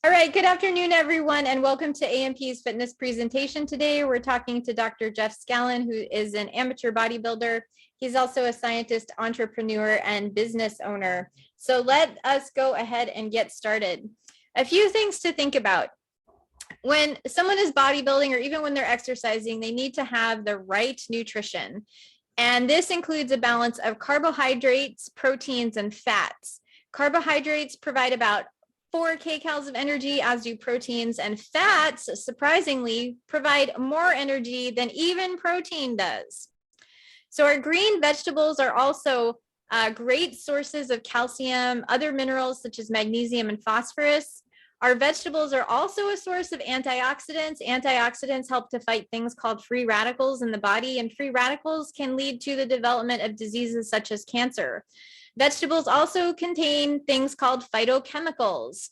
All right, good afternoon, everyone, and welcome to AMP's fitness presentation. Today, we're talking to Dr. Jeff Scallon, who is an amateur bodybuilder. He's also a scientist, entrepreneur, and business owner. So let us go ahead and get started. A few things to think about. When someone is bodybuilding or even when they're exercising, they need to have the right nutrition. And this includes a balance of carbohydrates, proteins, and fats. Carbohydrates provide about 4 kcals of energy, as do proteins, and fats, surprisingly, provide more energy than even protein does. So our green vegetables are also great sources of calcium, other minerals such as magnesium and phosphorus. Our vegetables are also a source of antioxidants. Antioxidants help to fight things called free radicals in the body, and free radicals can lead to the development of diseases such as cancer. Vegetables also contain things called phytochemicals.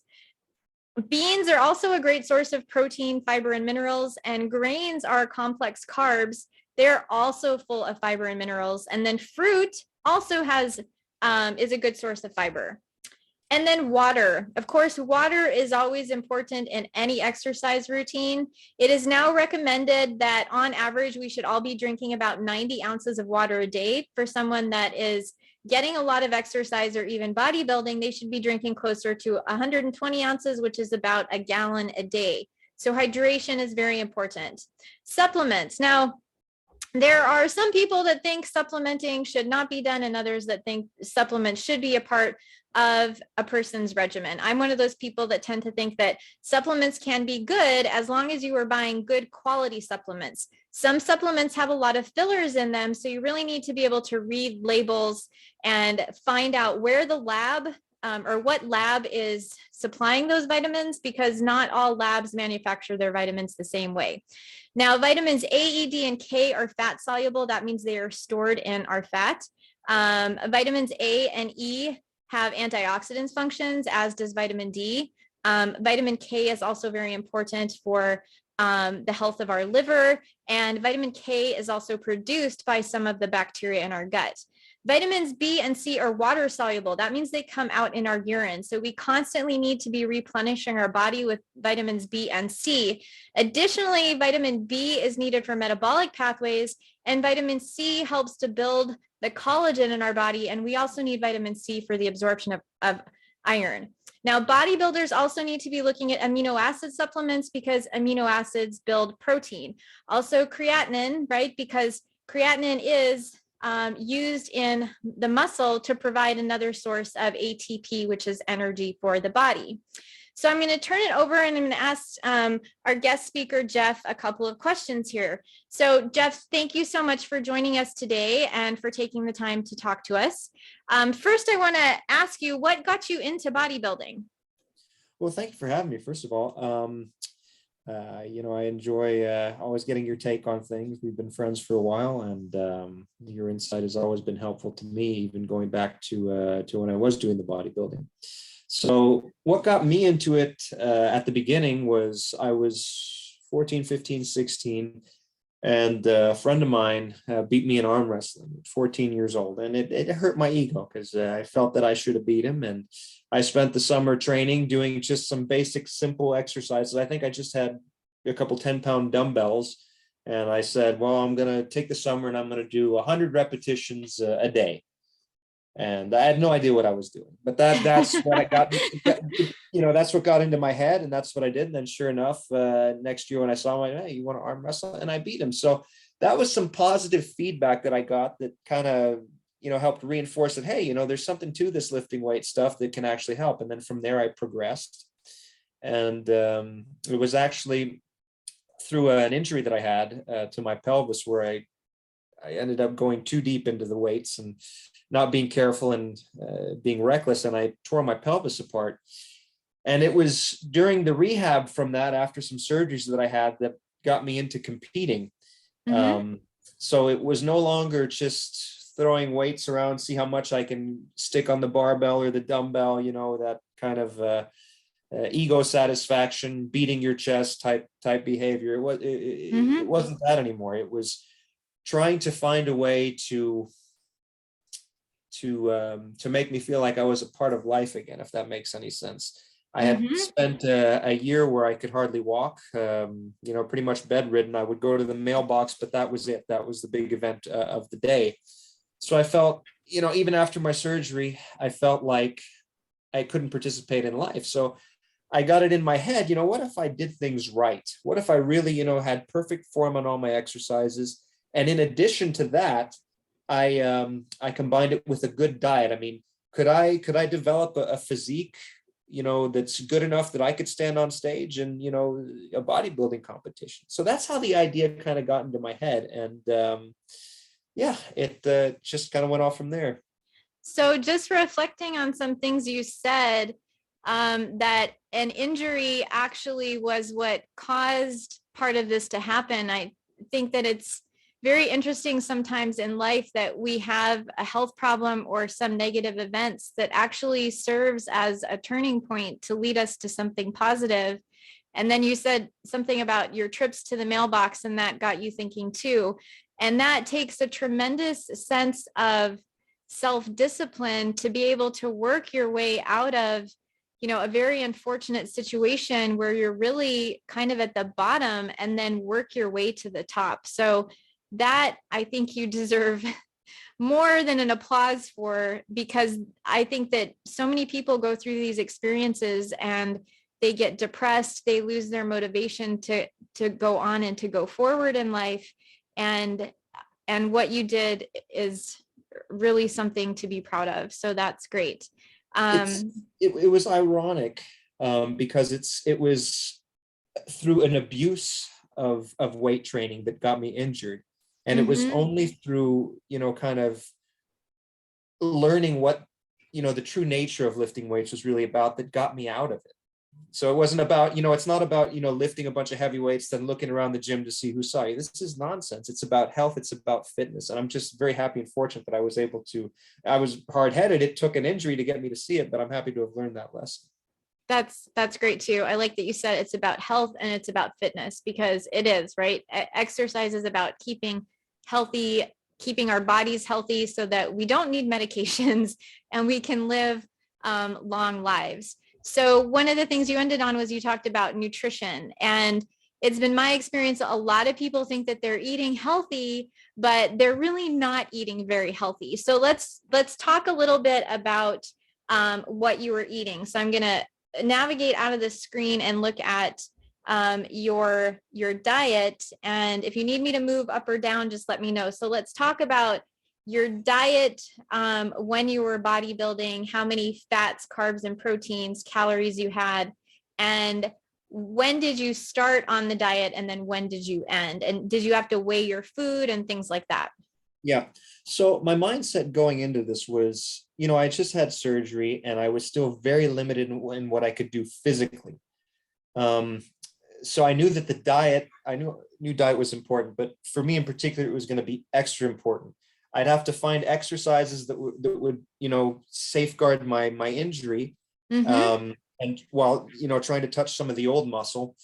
Beans are also a great source of protein, fiber, and minerals, and grains are complex carbs. They're also full of fiber and minerals. And then fruit also is a good source of fiber. And then water. Of course, water is always important in any exercise routine. It is now recommended that on average, we should all be drinking about 90 ounces of water a day. For someone that is getting a lot of exercise or even bodybuilding, they should be drinking closer to 120 ounces, which is about a gallon a day. So hydration is very important. Supplements. Now, there are some people that think supplementing should not be done and others that think supplements should be a part of a person's regimen. I'm one of those people that tend to think that supplements can be good as long as you are buying good quality supplements. Some supplements have a lot of fillers in them, so you really need to be able to read labels and find out where the lab or what lab is supplying those vitamins, because not all labs manufacture their vitamins the same way. Now, vitamins A, E, D, and K are fat soluble. That means they are stored in our fat. Vitamins A and E have antioxidant functions, as does vitamin D. Vitamin K is also very important for the health of our liver, and vitamin K is also produced by some of the bacteria in our gut. Vitamins B and C are water soluble. That means they come out in our urine. So we constantly need to be replenishing our body with vitamins B and C. Additionally, vitamin B is needed for metabolic pathways, and vitamin C helps to build the collagen in our body. And we also need vitamin C for the absorption of iron. Now, bodybuilders also need to be looking at amino acid supplements because amino acids build protein. Also creatinine, right? Because creatinine is used in the muscle to provide another source of ATP, which is energy for the body. So I'm going to turn it over and I'm going to ask our guest speaker, Jeff, a couple of questions here. So Jeff, thank you so much for joining us today and for taking the time to talk to us. First, I want to ask you, what got you into bodybuilding? Well, thank you for having me, first of all. I enjoy always getting your take on things. We've been friends for a while, and your insight has always been helpful to me, even going back to when I was doing the bodybuilding. So what got me into it at the beginning was I was 14, 15, 16, and a friend of mine beat me in arm wrestling at 14 years old. And it hurt my ego because I felt that I should have beat him. And I spent the summer training doing just some basic, simple exercises. I think I just had a couple 10-pound dumbbells. And I said, well, I'm going to take the summer and I'm going to do 100 repetitions a day. And I had no idea what I was doing, but that's what I got, that's what got into my head, and that's what I did. And then sure enough, next year when I saw him, hey, you want to arm wrestle? And I beat him. So that was some positive feedback that I got that kind of, helped reinforce that, hey, there's something to this lifting weight stuff that can actually help. And then from there I progressed. And it was actually through an injury that I had to my pelvis where I ended up going too deep into the weights and not being careful and being reckless. And I tore my pelvis apart. And it was during the rehab from that, after some surgeries that I had, that got me into competing. Mm-hmm. So it was no longer just throwing weights around, see how much I can stick on the barbell or the dumbbell, that kind of ego satisfaction, beating your chest type behavior. It wasn't that anymore. It was trying to find a way to make me feel like I was a part of life again, if that makes any sense. I had spent a year where I could hardly walk, pretty much bedridden. I would go to the mailbox, but that was it. That was the big event of the day. So I felt, even after my surgery, I felt like I couldn't participate in life. So I got it in my head, what if I did things right? What if I really, had perfect form on all my exercises? And in addition to that, I combined it with a good diet. I mean, could I develop a physique, that's good enough that I could stand on stage and, a bodybuilding competition? So that's how the idea kind of got into my head. And it just kind of went off from there. So just reflecting on some things you said, that an injury actually was what caused part of this to happen. I think that it's very interesting sometimes in life that we have a health problem or some negative events that actually serves as a turning point to lead us to something positive. And then you said something about your trips to the mailbox, and that got you thinking too. And that takes a tremendous sense of self-discipline to be able to work your way out of, a very unfortunate situation where you're really kind of at the bottom and then work your way to the top. So that, I think you deserve more than an applause for, because I think that so many people go through these experiences and they get depressed, they lose their motivation to go on and to go forward in life. And what you did is really something to be proud of. So that's great. It was ironic because it was through an abuse of weight training that got me injured. And it was only through, kind of learning what, the true nature of lifting weights was really about that got me out of it. So it wasn't about, it's not about, lifting a bunch of heavy weights, then looking around the gym to see who saw you. This is nonsense. It's about health. It's about fitness. And I'm just very happy and fortunate that I was able to. I was hard-headed. It took an injury to get me to see it, but I'm happy to have learned that lesson. That's great too. I like that you said it's about health and it's about fitness, because it is, right? Exercise is about keeping healthy, keeping our bodies healthy so that we don't need medications and we can live long lives. So one of the things you ended on was you talked about nutrition, and it's been my experience. A lot of people think that they're eating healthy, but they're really not eating very healthy. So let's talk a little bit about what you were eating. So I'm going to navigate out of the screen and look at your diet. And if you need me to move up or down, just let me know. So let's talk about your diet when you were bodybuilding, how many fats, carbs, and proteins, calories you had, and when did you start on the diet, and then when did you end? And did you have to weigh your food and things like that? Yeah. So my mindset going into this was, I just had surgery and I was still very limited in what I could do physically. So I knew that the diet, I knew diet was important, but for me in particular, it was going to be extra important. I'd have to find exercises that would, safeguard my injury. And while, trying to touch some of the old muscle,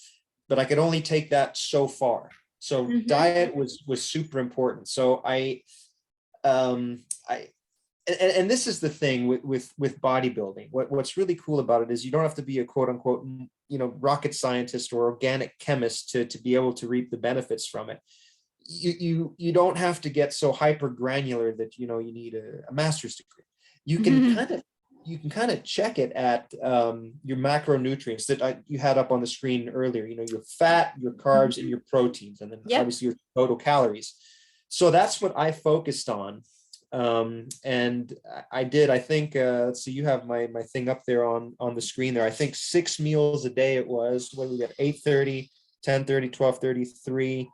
but I could only take that so far. So diet was super important. So and this is the thing with bodybuilding. What's really cool about it is you don't have to be a quote unquote, rocket scientist or organic chemist to be able to reap the benefits from it. You don't have to get so hyper granular that, you need a master's degree. You can kind of check it at your macronutrients that you had up on the screen earlier, your fat, your carbs, and your proteins, and then obviously your total calories. So that's what I focused on. And I did, I think, let's see, you have my thing up there on the screen there. I think 6 meals a day it was. What we got? 8:30, 10:30, 12:30, 3,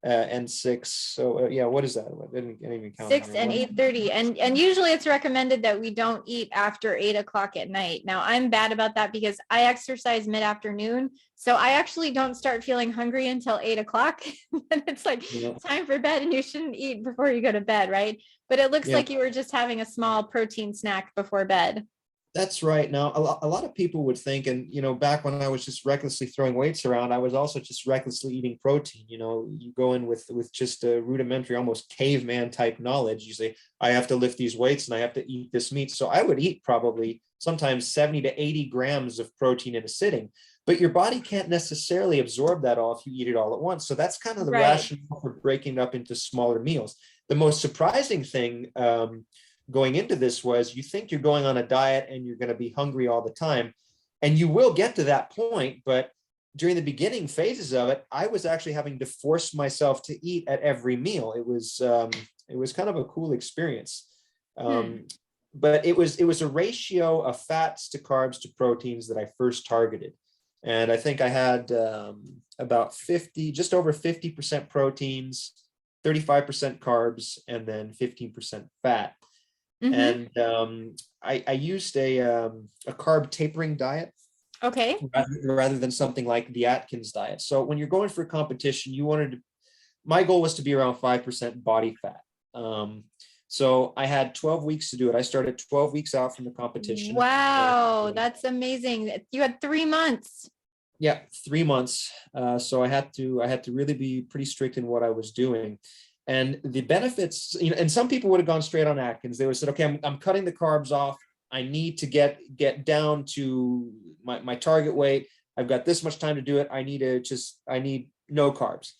and 6. So what is that? I didn't even count. 6 and 8:30, and usually it's recommended that we don't eat after 8 o'clock at night. Now I'm bad about that because I exercise mid-afternoon, so I actually don't start feeling hungry until 8 o'clock. And it's like time for bed, and you shouldn't eat before you go to bed, right? But it looks like you were just having a small protein snack before bed. That's right. Now, a lot of people would think, and, back when I was just recklessly throwing weights around, I was also just recklessly eating protein. You go in with just a rudimentary, almost caveman type knowledge. You say, I have to lift these weights and I have to eat this meat. So I would eat probably sometimes 70 to 80 grams of protein in a sitting, but your body can't necessarily absorb that all if you eat it all at once. So that's kind of the Right. rationale for breaking it up into smaller meals. The most surprising thing going into this was, you think you're going on a diet and you're going to be hungry all the time, and you will get to that point, but during the beginning phases of it, I was actually having to force myself to eat at every meal. It was kind of a cool experience. But it was a ratio of fats to carbs to proteins that I first targeted. And I think I had about 50, just over 50% proteins, 35% carbs, and then 15% fat. And I used a carb tapering diet. Okay. Rather than something like the Atkins diet. So when you're going for a competition, my goal was to be around 5% body fat. So I had 12 weeks to do it. I started 12 weeks out from the competition. Wow, that's amazing. You had 3 months. Yeah, 3 months. So I had to really be pretty strict in what I was doing. And the benefits, and some people would have gone straight on Atkins. They would have said, okay, I'm cutting the carbs off. I need to get down to my target weight. I've got this much time to do it. I need no carbs.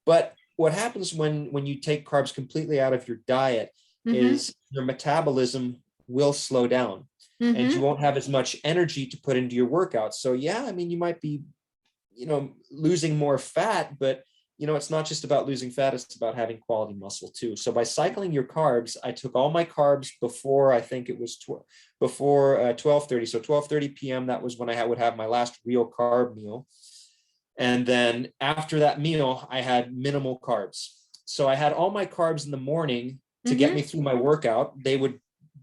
But what happens when you take carbs completely out of your diet is your metabolism will slow down, and you won't have as much energy to put into your workouts. So yeah, I mean, you might be, losing more fat, but it's not just about losing fat, it's about having quality muscle too. So by cycling your carbs, I took all my carbs before, I think it was before 12:30. So 12:30 p.m., that was when I would have my last real carb meal. And then after that meal, I had minimal carbs. So I had all my carbs in the morning to get me through my workout. They would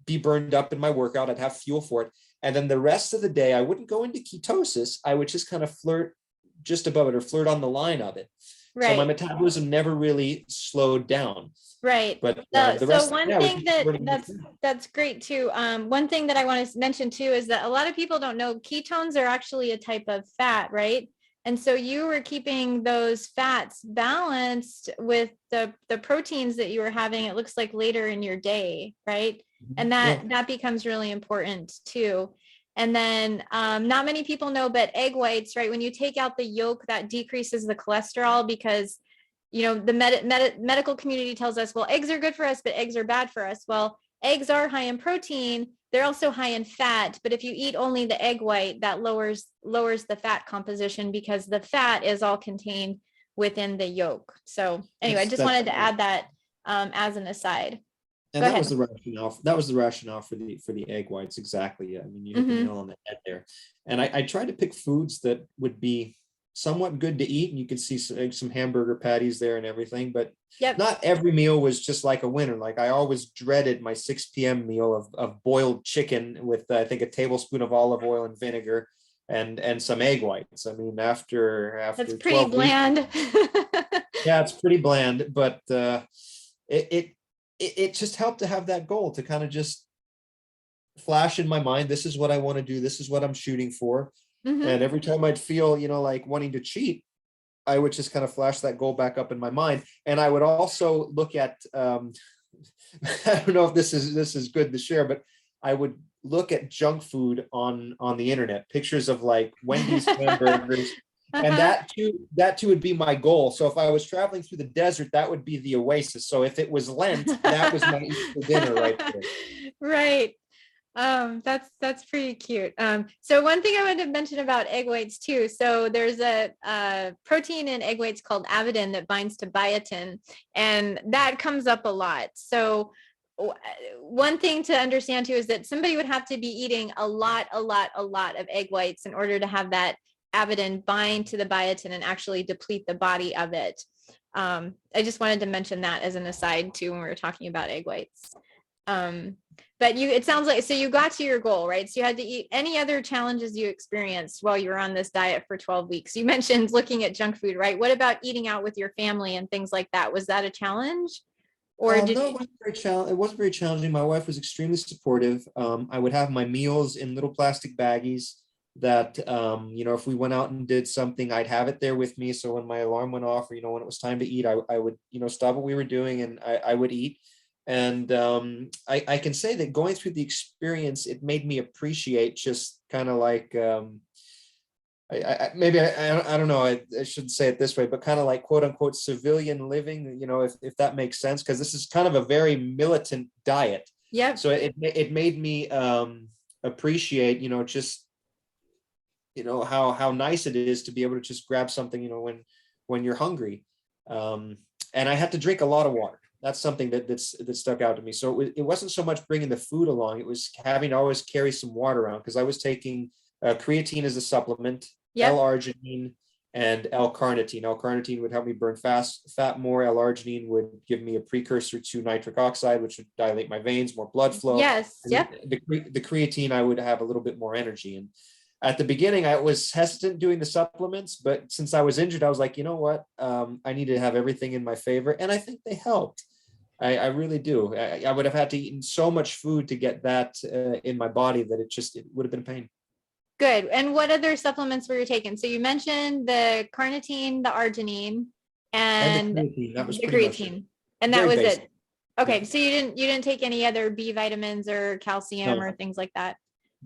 be burned up in my workout. I'd have fuel for it. And then the rest of the day, I wouldn't go into ketosis. I would just kind of flirt just above it, or flirt on the line of it. Right. So my metabolism never really slowed down. Right. But the rest, so one thing that's great too. One thing that I want to mention too is that a lot of people don't know ketones are actually a type of fat, right? And so you were keeping those fats balanced with the proteins that you were having, it looks like, later in your day, right? And that becomes really important too. And then not many people know, but egg whites, right? When you take out the yolk, that decreases the cholesterol, because the medical community tells us, well, eggs are good for us, but eggs are bad for us. Well, eggs are high in protein. They're also high in fat. But if you eat only the egg white, that lowers the fat composition, because the fat is all contained within the yolk. So anyway, I just wanted to add that as an aside. And that was the rationale. That was the rationale for the egg whites. Exactly. I mean, you hit the nail on the head there. And I tried to pick foods that would be somewhat good to eat, and you can see some hamburger patties there and everything, but not every meal was just like a winner. Like, I always dreaded my 6 p.m. meal of boiled chicken with I think a tablespoon of olive oil and vinegar and some egg whites. I mean, after that's pretty bland. Yeah, it's pretty bland, but it just helped to have that goal to kind of just flash in my mind. This is what I want to do. This is what I'm shooting for. And every time I'd feel, like wanting to cheat, I would just kind of flash that goal back up in my mind. And I would also look at, I don't know if this is good to share, but I would look at junk food on the internet, pictures of like Wendy's hamburgers. And that too would be my goal. So if I was traveling through the desert, that would be the oasis. So if it was Lent, that was my Easter dinner right there. Right. That's pretty cute. So one thing I wanted to mention about egg whites too. So there's a protein in egg whites called avidin that binds to biotin, and that comes up a lot. So one thing to understand too is that somebody would have to be eating a lot of egg whites in order to have that avidin bind to the biotin and actually deplete the body of it. I just wanted to mention that as an aside too when we were talking about egg whites. But it sounds like, so you got to your goal, right? So you had to eat. Any other challenges you experienced while you were on this diet for 12 weeks? You mentioned looking at junk food, right? What about eating out with your family and things like that? Was that a challenge? Or no, it wasn't very challenging. My wife was extremely supportive. I would have my meals in little plastic baggies that, if we went out and did something, I'd have it there with me. So when my alarm went off, or, when it was time to eat, I would, stop what we were doing and I would eat. And I can say that going through the experience, it made me appreciate just kind of like, I don't know, I shouldn't say it this way, but kind of like quote unquote civilian living, if that makes sense, because this is kind of a very militant diet. Yep. So it made me appreciate, just, how nice it is to be able to just grab something, when you're hungry. And I had to drink a lot of water. That's something that stuck out to me. So it wasn't so much bringing the food along, it was having to always carry some water around, because I was taking creatine as a supplement, Yep. L-arginine, and L-carnitine. L-carnitine would help me burn fat more. L-arginine would give me a precursor to nitric oxide, which would dilate my veins, more blood flow. Yes. Yep. The creatine, I would have a little bit more energy. And at the beginning, I was hesitant doing the supplements, but since I was injured, I was like, you know what? I need to have everything in my favor. And I think they helped. I really do. I would have had to eat so much food to get that in my body that it would have been a pain. Good. And what other supplements were you taking? So you mentioned the carnitine, the arginine, and the creatine. That was the pretty much creatine. it. And that Very was basic. it. Okay. Yeah. So you didn't take any other B vitamins or calcium No. or things like that.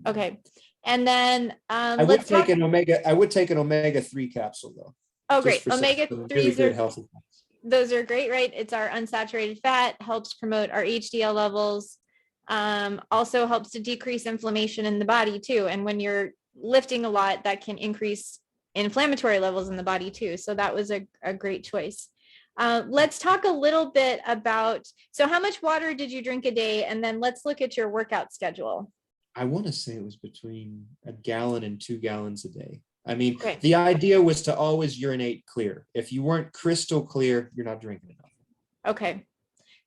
Okay. And then I would take an omega-3 capsule though. Oh, Just great. for some Omega really 3s good are healthy fats. those are great, right? It's our unsaturated fat, helps promote our HDL levels, also helps to decrease inflammation in the body too. And when you're lifting a lot, that can increase inflammatory levels in the body too. So that was a great choice. Let's talk a little bit about, so how much water did you drink a day? And then let's look at your workout schedule. I want to say it was between 1 gallon and 2 gallons a day. I mean, Okay. The idea was to always urinate clear. If you weren't crystal clear, you're not drinking enough. Okay.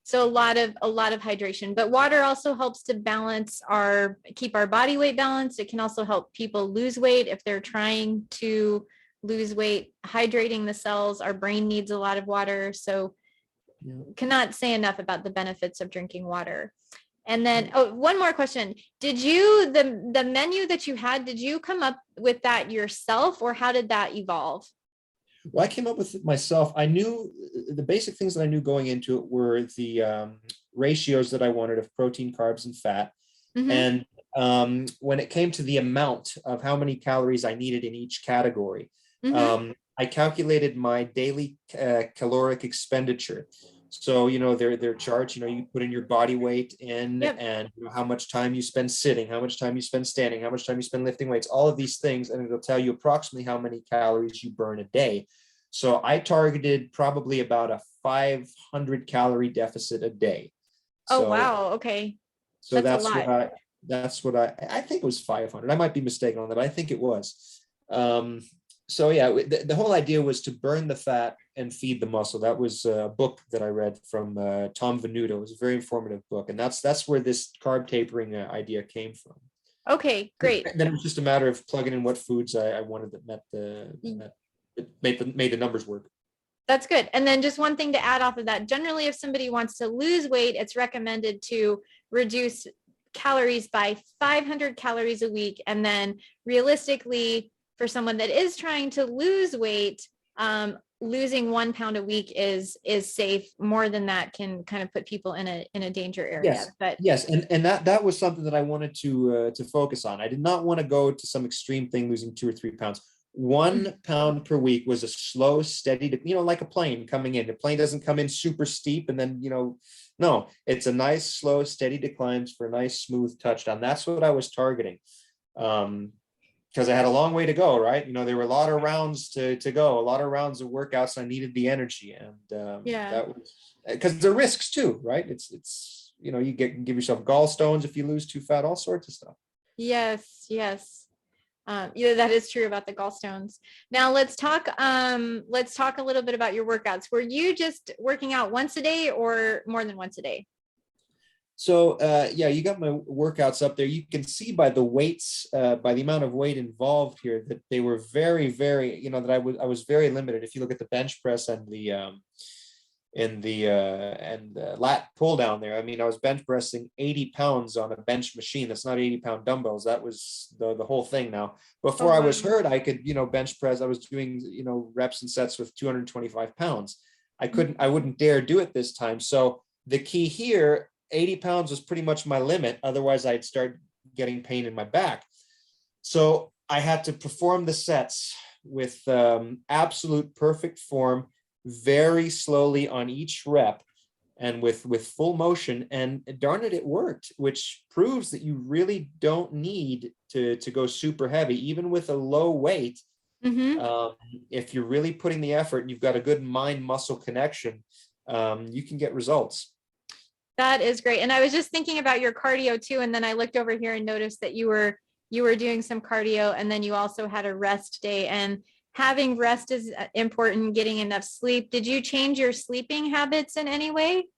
So a lot of hydration, but water also helps to keep our body weight balanced. It can also help people lose weight if they're trying to lose weight. Hydrating the cells, our brain needs a lot of water. So cannot say enough about the benefits of drinking water. And then, one more question. Did you, the menu that you had, did you come up with that yourself, or how did that evolve? Well, I came up with it myself. I knew the basic things that I knew going into it were the ratios that I wanted of protein, carbs, and fat. Mm-hmm. And when it came to the amount of how many calories I needed in each category, Mm-hmm. I calculated my daily caloric expenditure. So, their charts, you put in your body weight in, Yep. and how much time you spend sitting, how much time you spend standing, how much time you spend lifting weights, all of these things. And it'll tell you approximately how many calories you burn a day. So I targeted probably about a 500 calorie deficit a day. Oh, So, wow. Okay. so That's a lot. that's what I think it was 500. I might be mistaken on that, but I think it was. So yeah, the whole idea was to burn the fat and feed the muscle. That was a book that I read from Tom Venuto. It was a very informative book, and that's where this carb tapering idea came from. Okay, great. And then it was just a matter of plugging in what foods I wanted that made the numbers work. That's good. And then just one thing to add off of that, generally, if somebody wants to lose weight, it's recommended to reduce calories by 500 calories a week. And then realistically, for someone that is trying to lose weight, losing 1 pound a week is safe. More than that can kind of put people in a danger area. Yes, but yes, and that was something that I wanted to focus on. I did not want to go to some extreme thing, losing 2 or 3 pounds. 1 pound per week was a slow, steady, like a plane coming in. The plane doesn't come in super steep and then, no, it's a nice, slow, steady declines for a nice, smooth touchdown. That's what I was targeting. Because I had a long way to go, right? There were a lot of rounds to go, a lot of rounds of workouts. I needed the energy, and that was because there are risks too, right? It's you give yourself gallstones if you lose too fat, all sorts of stuff. Yes. Yeah, that is true about the gallstones. Now let's talk a little bit about your workouts. Were you just working out once a day or more than once a day? So yeah, you got my workouts up there. You can see by the weights, by the amount of weight involved here, that they were very, very, that I was very limited. If you look at the bench press and the lat pull down there, I mean, I was bench pressing 80 pounds on a bench machine. That's not 80-pound dumbbells. That was the whole thing. Now, before I was hurt, I could, bench press. I was doing, reps and sets with 225 pounds. I wouldn't dare do it this time. So the key here, 80 pounds was pretty much my limit. Otherwise, I'd start getting pain in my back. So I had to perform the sets with absolute perfect form, very slowly on each rep and with full motion. And darn it, it worked, which proves that you really don't need to go super heavy, even with a low weight. If you're really putting the effort and you've got a good mind muscle connection, you can get results. That is great. And I was just thinking about your cardio too. And then I looked over here and noticed that you were doing some cardio, and then you also had a rest day, and having rest is important, getting enough sleep. Did you change your sleeping habits in any way?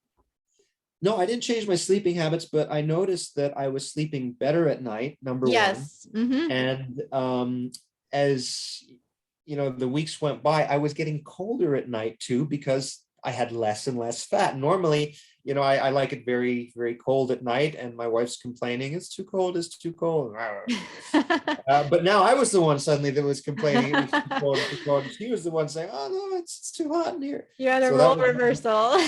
No, I didn't change my sleeping habits, but I noticed that I was sleeping better at night, number one. Yes. And as the weeks went by, I was getting colder at night too, because I had less and less fat. Normally, I like it very, very cold at night, and my wife's complaining, it's too cold, it's too cold. But now I was the one suddenly that was complaining it was too cold, too cold. And she was the one saying, oh no, it's too hot in here. You had a So role reversal.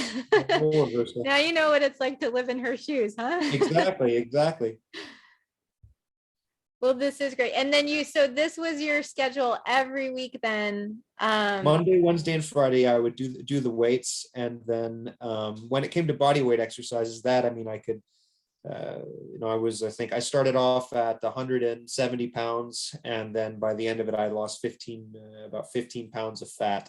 role reversal. Now you know what it's like to live in her shoes, huh? Exactly. Well, this is great. And then so this was your schedule every week then? Monday, Wednesday, and Friday, I would do the weights. And then when it came to body weight exercises, I could, I think I started off at 170 pounds. And then by the end of it, I lost about 15 pounds of fat.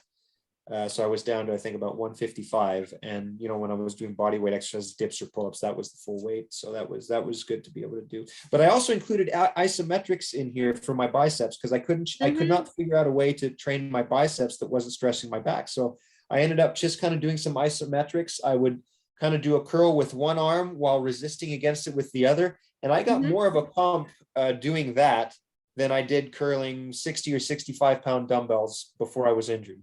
So I was down to, I think, about 155. And, when I was doing body weight exercises, dips or pull-ups, that was the full weight. So that was good to be able to do. But I also included isometrics in here for my biceps, because I could not figure out a way to train my biceps that wasn't stressing my back. So I ended up just kind of doing some isometrics. I would kind of do a curl with one arm while resisting against it with the other. And I got more of a pump doing that than I did curling 60 or 65 pound dumbbells before I was injured.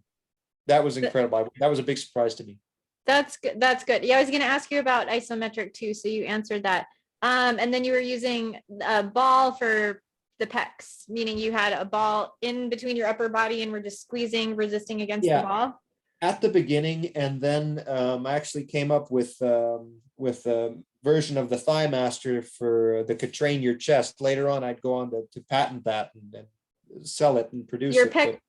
That was incredible. That was a big surprise to me. That's good. That's good. Yeah, I was going to ask you about isometric too, so you answered that. And then you were using a ball for the pecs, meaning you had a ball in between your upper body and were just squeezing, resisting against the ball. At the beginning, and then I actually came up with a version of the Thigh Master that could train your chest. Later on, I'd go on to patent that and sell it and produce your it.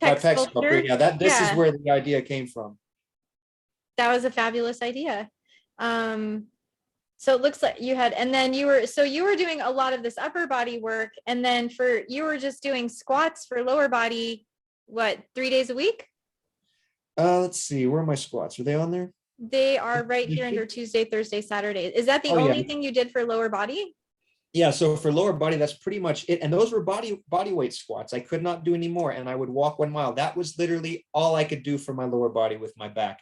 My pec sculpture. Yeah, this is where the idea came from. That was a fabulous idea. So it looks like you had, and then you were doing a lot of this upper body work, and then you were just doing squats for lower body, 3 days a week? Let's see, where are my squats? Are they on there? They are right here under Tuesday, Thursday, Saturday. Is that the only thing you did for lower body? Yeah, so for lower body, that's pretty much it. And those were body weight squats. I could not do any more. And I would walk 1 mile. That was literally all I could do for my lower body with my back.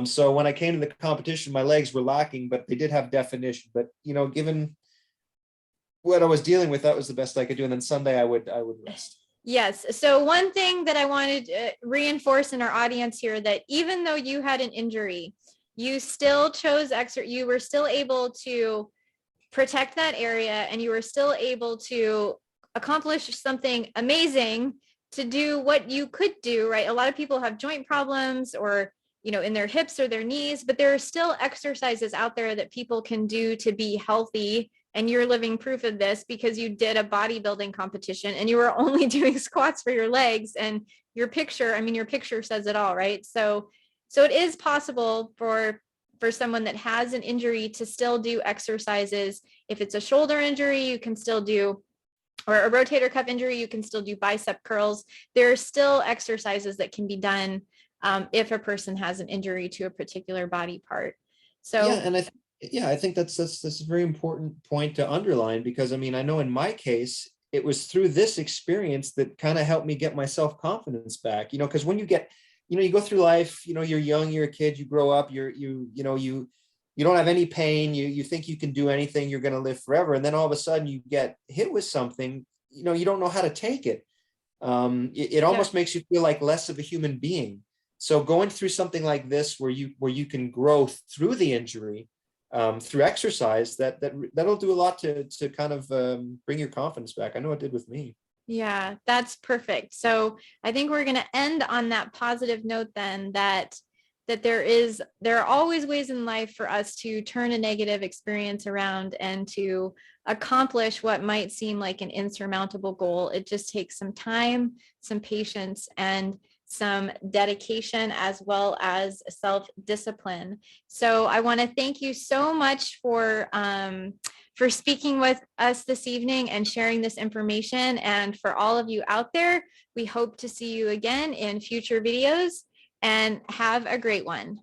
So when I came to the competition, my legs were lacking, but they did have definition. But, given what I was dealing with, that was the best I could do. And then Sunday I would rest. Yes. So one thing that I wanted to reinforce in our audience here, that even though you had an injury, you still chose you were still able to protect that area, and you were still able to accomplish something amazing, to do what you could do, right? A lot of people have joint problems or, in their hips or their knees, but there are still exercises out there that people can do to be healthy. And you're living proof of this, because you did a bodybuilding competition and you were only doing squats for your legs, and your picture says it all, right? So it is possible for someone that has an injury to still do exercises. If it's a shoulder injury, you can still do, or a rotator cuff injury, you can still do bicep curls. There are still exercises that can be done if a person has an injury to a particular body part. So I think that's a very important point to underline, because I know in my case, it was through this experience that kind of helped me get my self-confidence back, because when you get, you go through life, you're young, you're a kid, you grow up, you don't have any pain, you think you can do anything, you're going to live forever. And then all of a sudden you get hit with something, you don't know how to take it. It almost makes you feel like less of a human being. So going through something like this, where you can grow through the injury, through exercise, that'll do a lot to kind of bring your confidence back. I know it did with me. Yeah, that's perfect. So I think we're going to end on that positive note then, that that there are always ways in life for us to turn a negative experience around and to accomplish what might seem like an insurmountable goal. It just takes some time, some patience, and some dedication, as well as self-discipline. So I want to thank you so much for speaking with us this evening and sharing this information. And for all of you out there, we hope to see you again in future videos, and have a great one.